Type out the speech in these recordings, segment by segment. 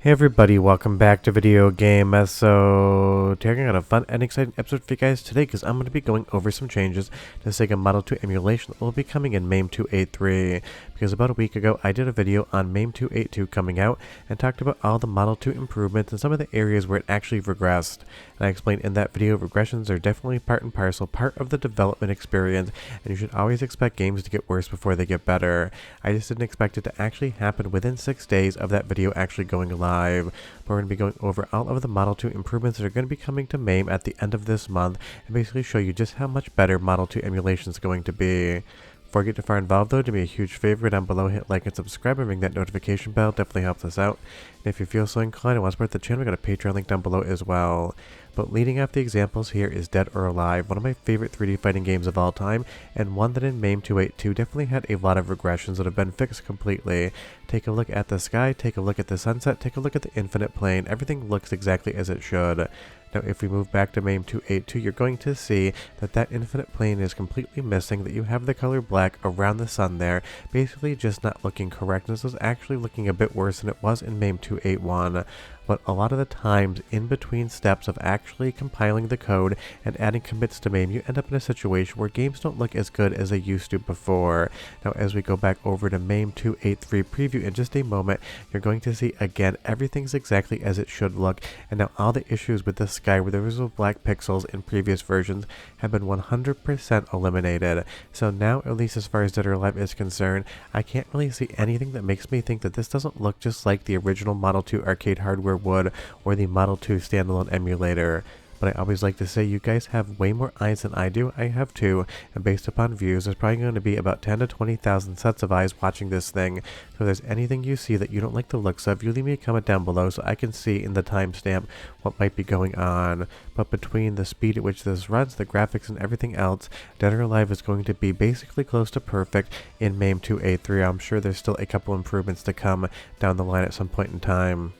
Hey everybody, welcome back to Video Game. So today I got a fun and exciting episode for you guys today because I'm going to be going over some changes to Sega Model 2 emulation that will be coming in MAME 283. Because about a week ago I did a video on MAME 282 coming out and talked about all the Model 2 improvements and some of the areas where it actually regressed. And I explained in that video regressions are definitely part and parcel, part of the development experience, and you should always expect games to get worse before they get better. I just didn't expect it to actually happen within 6 days of that video actually going live. But we're going to be going over all of the Model 2 improvements that are going to be coming to MAME at the end of this month and basically show you just how much better Model 2 emulation is going to be. Before I get too far involved though, do me a huge favor down below, hit like and subscribe and ring that notification bell, definitely helps us out. And if you feel so inclined and want to support the channel, we got a Patreon link down below as well. But leading off the examples here is Dead or Alive, one of my favorite 3D fighting games of all time, and one that in MAME 282 definitely had a lot of regressions that have been fixed completely. Take a look at the sky, take a look at the sunset, take a look at the infinite plane, everything looks exactly as it should. Now if we move back to MAME 282, you're going to see that that infinite plane is completely missing, that you have the color black around the sun there, basically just not looking correct. This is actually looking a bit worse than it was in MAME 281. But a lot of the times, in between steps of actually compiling the code and adding commits to MAME, you end up in a situation where games don't look as good as they used to before. Now as we go back over to MAME 283 preview in just a moment, you're going to see again everything's exactly as it should look, and now all the issues with the sky where there was those black pixels in previous versions have been 100% eliminated. So now, at least as far as Dead or Alive is concerned, I can't really see anything that makes me think that this doesn't look just like the original Model 2 arcade hardware would, or the Model 2 standalone emulator. But I always like to say you guys have way more eyes than I do. I have two, and based upon views, there's probably going to be about 10 to 20,000 sets of eyes watching this thing. So if there's anything you see that you don't like the looks of, you leave me a comment down below so I can see in the timestamp what might be going on. But between the speed at which this runs, the graphics, and everything else, Dead or Alive is going to be basically close to perfect in MAME 283. I'm sure there's still a couple improvements to come down the line at some point in time.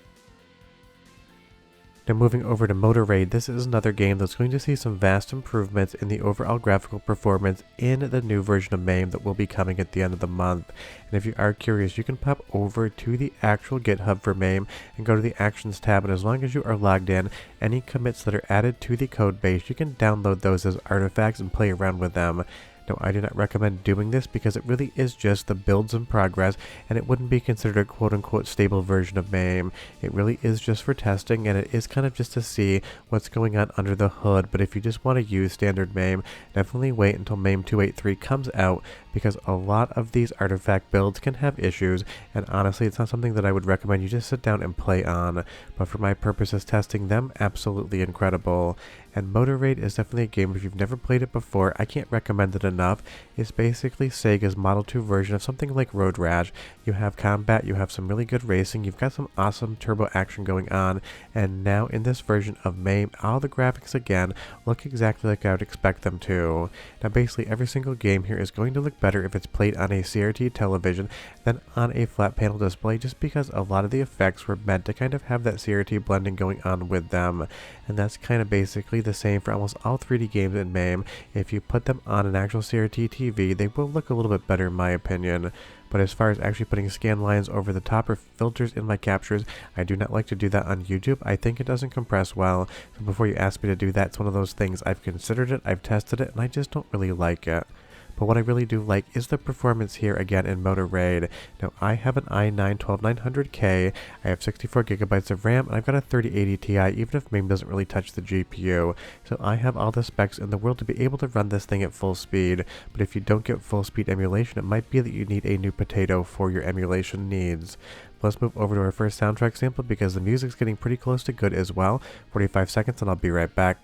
Now moving over to Motor Raid, this is another game that's going to see some vast improvements in the overall graphical performance in the new version of MAME that will be coming at the end of the month. And if you are curious, you can pop over to the actual GitHub for MAME and go to the Actions tab, and as long as you are logged in, any commits that are added to the code base, you can download those as artifacts and play around with them. Now, I do not recommend doing this because it really is just the builds in progress, and it wouldn't be considered a quote-unquote stable version of MAME. It really is just for testing, and it is kind of just to see what's going on under the hood. But if you just want to use standard MAME, definitely wait until MAME 283 comes out, because a lot of these artifact builds can have issues, and honestly it's not something that I would recommend you just sit down and play on. But for my purposes testing them, absolutely incredible. And Motor Raid is definitely a game, if you've never played it before, I can't recommend it enough. It's basically Sega's Model 2 version of something like Road Rash. You have combat, you have some really good racing, you've got some awesome turbo action going on, and now in this version of MAME, all the graphics again look exactly like I would expect them to. Now basically every single game here is going to look better if it's played on a CRT television than on a flat panel display, just because a lot of the effects were meant to kind of have that CRT blending going on with them. And that's kind of basically the same for almost all 3D games in MAME. If you put them on an actual CRT TV, they will look a little bit better in my opinion. But as far as actually putting scan lines over the top or filters in my captures, I do not like to do that on YouTube. I think it doesn't compress well. So before you ask me to do that, it's one of those things. I've considered it, I've tested it, and I just don't really like it. But what I really do like is the performance here again in Motor Raid. Now I have an i9-12900K, I have 64GB of RAM, and I've got a 3080 Ti even if MAME doesn't really touch the GPU. So I have all the specs in the world to be able to run this thing at full speed. But if you don't get full speed emulation, it might be that you need a new potato for your emulation needs. Let's move over to our first soundtrack sample because the music's getting pretty close to good as well. 45 seconds and I'll be right back.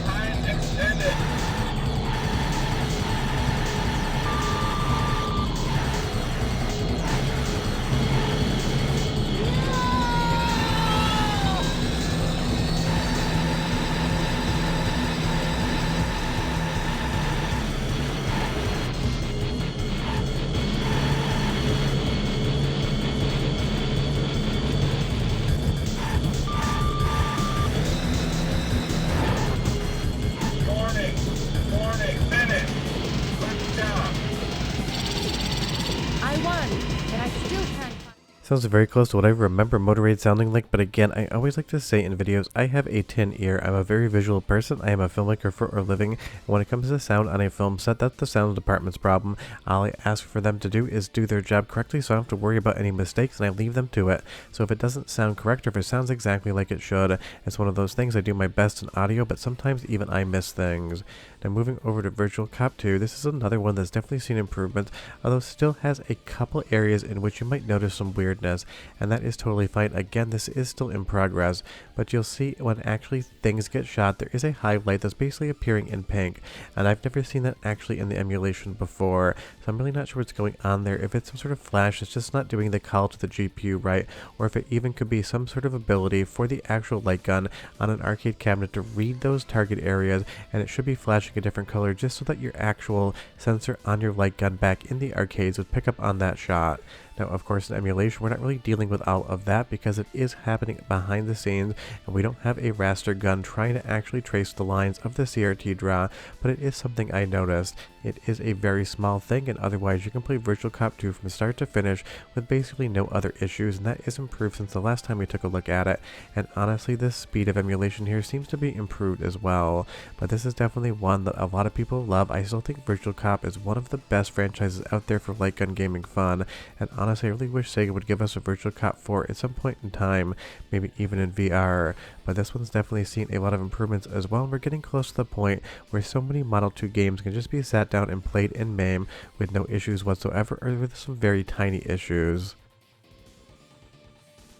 Time extended. Sounds very close to what I remember Motorade sounding like, but again, I always like to say in videos, I have a tin ear. I'm a very visual person. I am a filmmaker for a living, and when it comes to sound on a film set, that's the sound department's problem. All I ask for them to do is do their job correctly, so I don't have to worry about any mistakes, and I leave them to it. So if it doesn't sound correct, or if it sounds exactly like it should, it's one of those things. I do my best in audio, but sometimes even I miss things. Now moving over to Virtual Cop 2, this is another one that's definitely seen improvements, although still has a couple areas in which you might notice some weirdness, and that is totally fine. Again, this is still in progress, but you'll see when actually things get shot, there is a highlight that's basically appearing in pink, and I've never seen that actually in the emulation before, so I'm really not sure what's going on there. If it's some sort of flash, it's just not doing the call to the GPU right, or if it even could be some sort of ability for the actual light gun on an arcade cabinet to read those target areas, and it should be flashing a different color just so that your actual sensor on your light gun back in the arcades would pick up on that shot. Now, of course, in emulation, we're not really dealing with all of that because it is happening behind the scenes, and we don't have a raster gun trying to actually trace the lines of the CRT draw, but it is something I noticed. It is a very small thing, and otherwise you can play Virtual Cop 2 from start to finish with basically no other issues, and that is improved since the last time we took a look at it. And honestly, the speed of emulation here seems to be improved as well, but this is definitely one that a lot of people love. I still think Virtual Cop is one of the best franchises out there for light gun gaming fun, and honestly, I really wish Sega would give us a Virtual Cop 4 at some point in time, maybe even in VR, but this one's definitely seen a lot of improvements as well, and we're getting close to the point where so many Model 2 games can just be sat down and played in MAME with no issues whatsoever, or with some very tiny issues.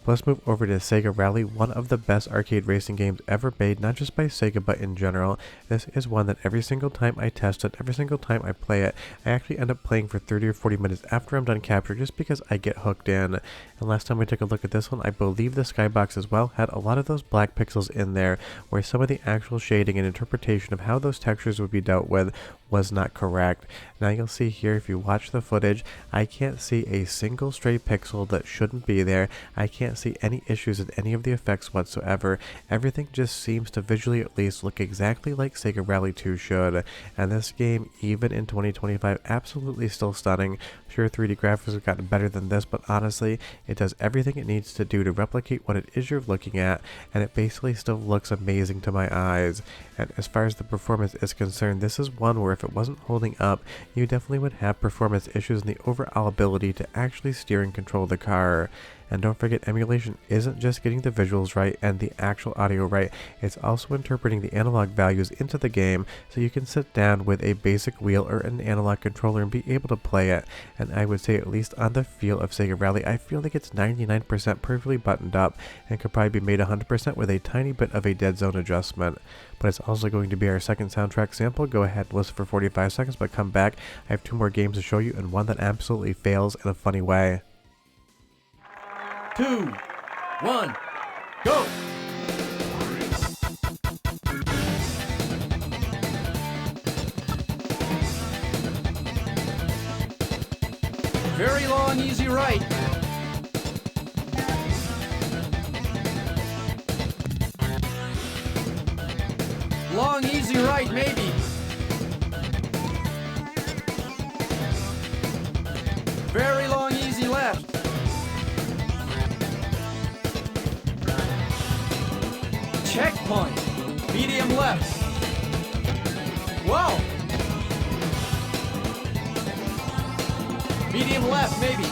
Let's move over to Sega Rally, one of the best arcade racing games ever made, not just by Sega but in general. This is one that every single time I test it, every single time I play it, I actually end up playing for 30 or 40 minutes after I'm done capture just because I get hooked in. And last time we took a look at this one, I believe the skybox as well had a lot of those black pixels in there where some of the actual shading and interpretation of how those textures would be dealt with was not correct. Now you'll see here, if you watch the footage, I can't see a single stray pixel that shouldn't be there. I can't see any issues in any of the effects whatsoever. Everything just seems to visually at least look exactly like Sega Rally 2 should, and this game, even in 2025, absolutely still stunning. Sure, 3D graphics have gotten better than this, but honestly, it does everything it needs to do to replicate what it is you're looking at, and it basically still looks amazing to my eyes. And as far as the performance is concerned, this is one where if it wasn't holding up, you definitely would have performance issues in the overall ability to actually steer and control the car. And don't forget, emulation isn't just getting the visuals right and the actual audio right, it's also interpreting the analog values into the game so you can sit down with a basic wheel or an analog controller and be able to play it. And I would say, at least on the feel of Sega Rally, I feel like it's 99% perfectly buttoned up and could probably be made 100% with a tiny bit of a dead zone adjustment. But it's also going to be our second soundtrack sample. Go ahead and listen for 45 seconds, but come back. I have two more games to show you, and one that absolutely fails in a funny way. 2, 1, go! Very long, easy right. Long, easy right, maybe. Very long, easy left. Checkpoint. Medium left. Whoa! Medium left, maybe.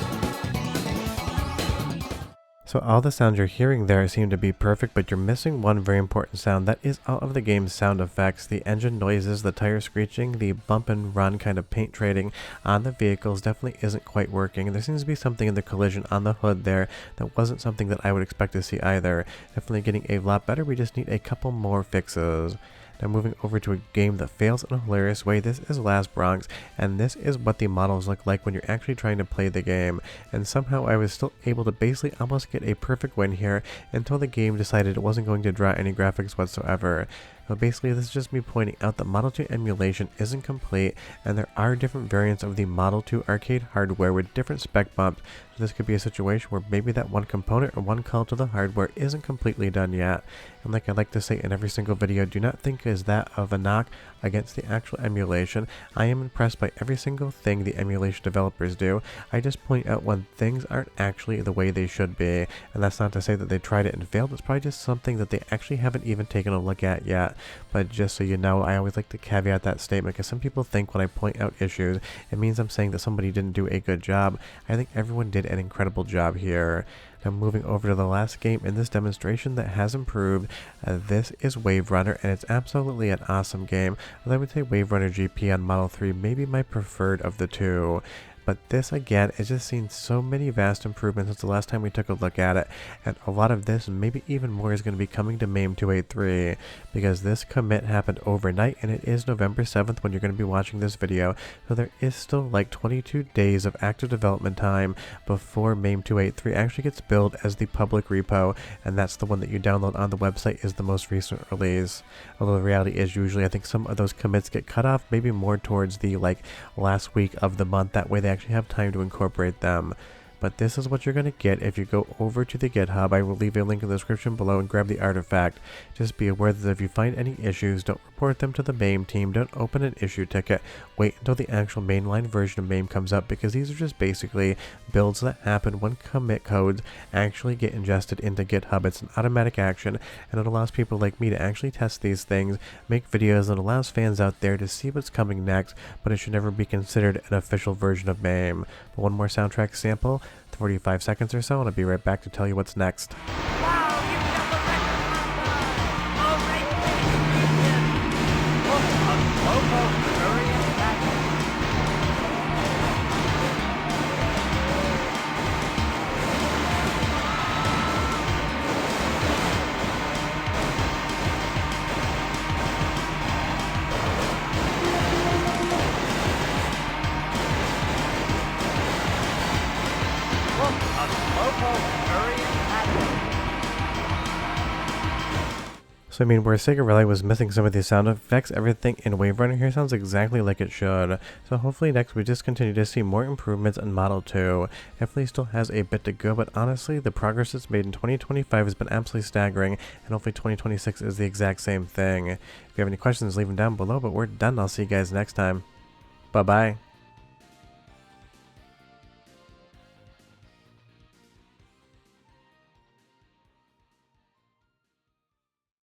So all the sounds you're hearing there seem to be perfect, but you're missing one very important sound. That is all of the game's sound effects. The engine noises, the tire screeching, the bump and run kind of paint trading on the vehicles definitely isn't quite working. There seems to be something in the collision on the hood there that wasn't something that I would expect to see either. Definitely getting a lot better. We just need a couple more fixes. Now moving over to a game that fails in a hilarious way, this is Last Bronx, and this is what the models look like when you're actually trying to play the game. And somehow I was still able to basically almost get a perfect win here until the game decided it wasn't going to draw any graphics whatsoever. But basically this is just me pointing out that Model 2 emulation isn't complete, and there are different variants of the Model 2 arcade hardware with different spec bumps. So this could be a situation where maybe that one component or one call to the hardware isn't completely done yet. And like I like to say in every single video, do not think is that of a knock against the actual emulation. I am impressed by every single thing the emulation developers do. I just point out when things aren't actually the way they should be, and that's not to say that they tried it and failed. It's probably just something that they actually haven't even taken a look at yet. But just so you know, I always like to caveat that statement, because some people think when I point out issues it means I'm saying that somebody didn't do a good job. I think everyone did an incredible job here. Now moving over to the last game in this demonstration that has improved, this is Wave Runner, and it's absolutely an awesome game. I would say Wave Runner GP on Model 3 may be my preferred of the two. But this again is just seen so many vast improvements since the last time we took a look at it, and a lot of this and maybe even more is going to be coming to MAME 283, because this commit happened overnight and it is November 7th when you're going to be watching this video, so there is still like 22 days of active development time before MAME 283 actually gets billed as the public repo, and that's the one that you download on the website is the most recent release. Although the reality is usually I think some of those commits get cut off maybe more towards the last week of the month, that way they actually have time to incorporate them. But this is what you're going to get if you go over to the GitHub. I will leave a link in the description below and grab the artifact. Just be aware that if you find any issues, don't report them to the MAME team, don't open an issue ticket, wait until the actual mainline version of MAME comes up, because these are just basically builds that happen when commit codes actually get ingested into GitHub. It's an automatic action, and it allows people like me to actually test these things, make videos, and allows fans out there to see what's coming next, but it should never be considered an official version of MAME. But one more soundtrack sample, 45 seconds or so, and I'll be right back to tell you what's next. So I mean, where Sega Relay was missing some of these sound effects, everything in Wave Runner here sounds exactly like it should. So hopefully next we just continue to see more improvements in Model 2. Definitely still has a bit to go, but honestly the progress that's made in 2025 has been absolutely staggering, and hopefully 2026 is the exact same thing. If you have any questions, leave them down below, but we're done. I'll see you guys next time. Bye bye.